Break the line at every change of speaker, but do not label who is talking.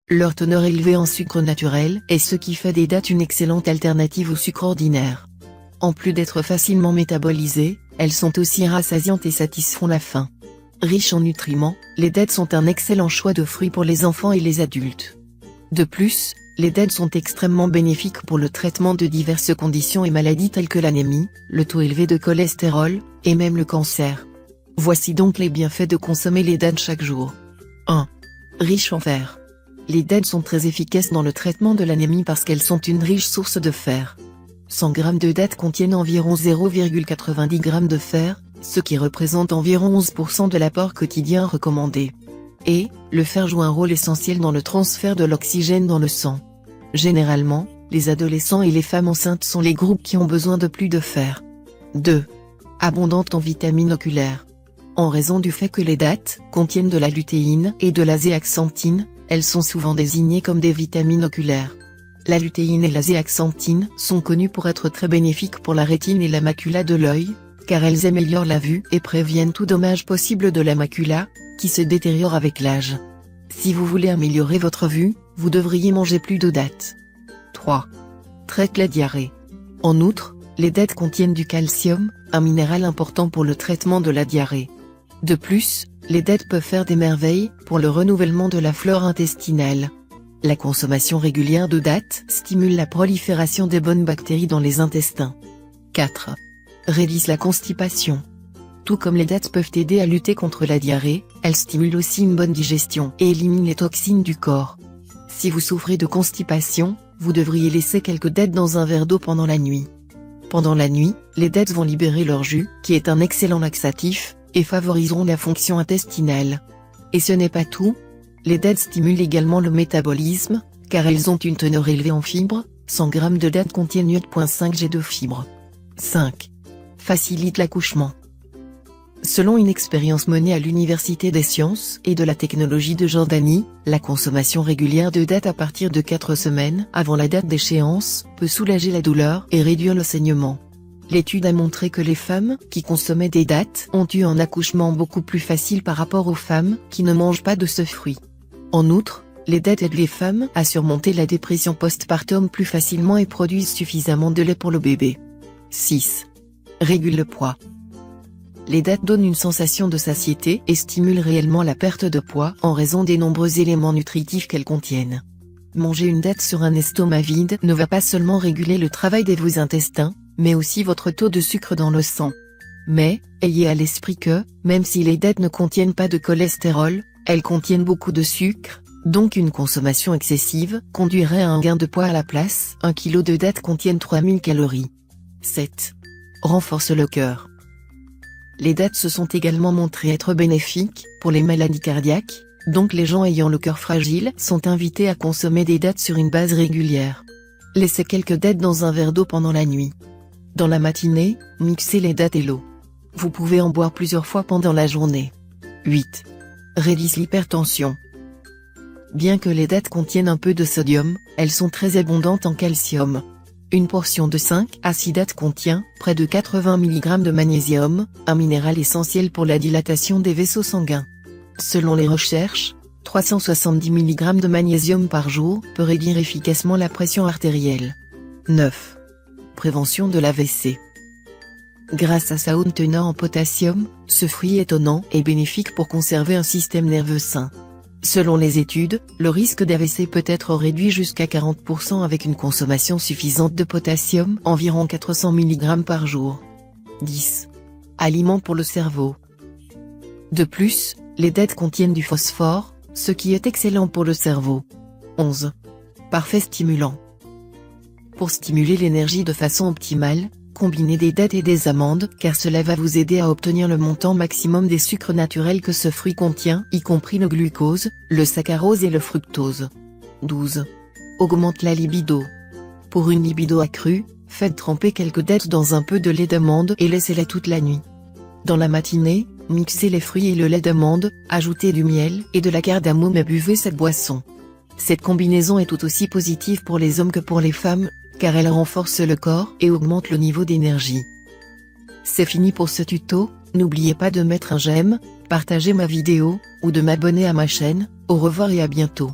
Leur teneur élevée en sucre naturel est ce qui fait des dattes une excellente alternative au sucre ordinaire. En plus d'être facilement métabolisées, elles sont aussi rassasiantes et satisfont la faim. Riches en nutriments, les dattes sont un excellent choix de fruits pour les enfants et les adultes. De plus, les dattes sont extrêmement bénéfiques pour le traitement de diverses conditions et maladies telles que l'anémie, le taux élevé de cholestérol, et même le cancer. Voici donc les bienfaits de consommer les dattes chaque jour. 1. Riches en fer. Les dattes sont très efficaces dans le traitement de l'anémie parce qu'elles sont une riche source de fer. 100 g de dattes contiennent environ 0,90 g de fer, ce qui représente environ 11% de l'apport quotidien recommandé. Et, le fer joue un rôle essentiel dans le transfert de l'oxygène dans le sang. Généralement, les adolescents et les femmes enceintes sont les groupes qui ont besoin de plus de fer. 2. Abondante en vitamines oculaires. En raison du fait que les dattes contiennent de la lutéine et de la zéaxanthine, elles sont souvent désignées comme des vitamines oculaires. La lutéine et la zéaxanthine sont connues pour être très bénéfiques pour la rétine et la macula de l'œil, car elles améliorent la vue et préviennent tout dommage possible de la macula, qui se détériore avec l'âge. Si vous voulez améliorer votre vue, vous devriez manger plus de dattes. 3. Traite la diarrhée. En outre, les dattes contiennent du calcium, un minéral important pour le traitement de la diarrhée. De plus, les dattes peuvent faire des merveilles pour le renouvellement de la flore intestinale. La consommation régulière de dattes stimule la prolifération des bonnes bactéries dans les intestins. 4. Réduisent la constipation. Tout comme les dattes peuvent aider à lutter contre la diarrhée, elles stimulent aussi une bonne digestion et éliminent les toxines du corps. Si vous souffrez de constipation, vous devriez laisser quelques dattes dans un verre d'eau pendant la nuit. Pendant la nuit, les dattes vont libérer leur jus, qui est un excellent laxatif, et favoriseront la fonction intestinale. Et ce n'est pas tout. Les dattes stimulent également le métabolisme, car elles ont une teneur élevée en fibres, 100 g de dattes contiennent 8,5 g de fibres. 5. Facilite l'accouchement. Selon une expérience menée à l'Université des sciences et de la technologie de Jordanie, la consommation régulière de dattes à partir de 4 semaines avant la date d'échéance peut soulager la douleur et réduire le saignement. L'étude a montré que les femmes qui consommaient des dattes ont eu un accouchement beaucoup plus facile par rapport aux femmes qui ne mangent pas de ce fruit. En outre, les dattes aident les femmes à surmonter la dépression postpartum plus facilement et produisent suffisamment de lait pour le bébé. 6. Régule le poids. Les dattes donnent une sensation de satiété et stimulent réellement la perte de poids en raison des nombreux éléments nutritifs qu'elles contiennent. Manger une date sur un estomac vide ne va pas seulement réguler le travail de vos intestins, mais aussi votre taux de sucre dans le sang. Mais, ayez à l'esprit que, même si les dattes ne contiennent pas de cholestérol, elles contiennent beaucoup de sucre, donc une consommation excessive conduirait à un gain de poids à la place. 1 kg de dattes contiennent 3000 calories. 7. Renforce le cœur. Les dattes se sont également montrées être bénéfiques pour les maladies cardiaques, donc les gens ayant le cœur fragile sont invités à consommer des dattes sur une base régulière. Laissez quelques dattes dans un verre d'eau pendant la nuit. Dans la matinée, mixez les dattes et l'eau. Vous pouvez en boire plusieurs fois pendant la journée. 8. Réduisent l'hypertension. Bien que les dattes contiennent un peu de sodium, elles sont très abondantes en calcium. Une portion de 5 à 6 dattes contient près de 80 mg de magnésium, un minéral essentiel pour la dilatation des vaisseaux sanguins. Selon les recherches, 370 mg de magnésium par jour peut réduire efficacement la pression artérielle. 9. Prévention de l'AVC. Grâce à sa haute teneur en potassium, ce fruit étonnant est bénéfique pour conserver un système nerveux sain. Selon les études, le risque d'AVC peut être réduit jusqu'à 40% avec une consommation suffisante de potassium, environ 400 mg par jour. 10. Aliment pour le cerveau. De plus, les dattes contiennent du phosphore, ce qui est excellent pour le cerveau. 11. Parfait stimulant. Pour stimuler l'énergie de façon optimale, combinez des dattes et des amandes car cela va vous aider à obtenir le montant maximum des sucres naturels que ce fruit contient, y compris le glucose, le saccharose et le fructose. 12. Augmente la libido. Pour une libido accrue, faites tremper quelques dattes dans un peu de lait d'amande et laissez-les toute la nuit. Dans la matinée, mixez les fruits et le lait d'amande, ajoutez du miel et de la cardamome et buvez cette boisson. Cette combinaison est tout aussi positive pour les hommes que pour les femmes, car elle renforce le corps et augmente le niveau d'énergie. C'est fini pour ce tuto, n'oubliez pas de mettre un j'aime, partager ma vidéo, ou de m'abonner à ma chaîne. Au revoir et à bientôt.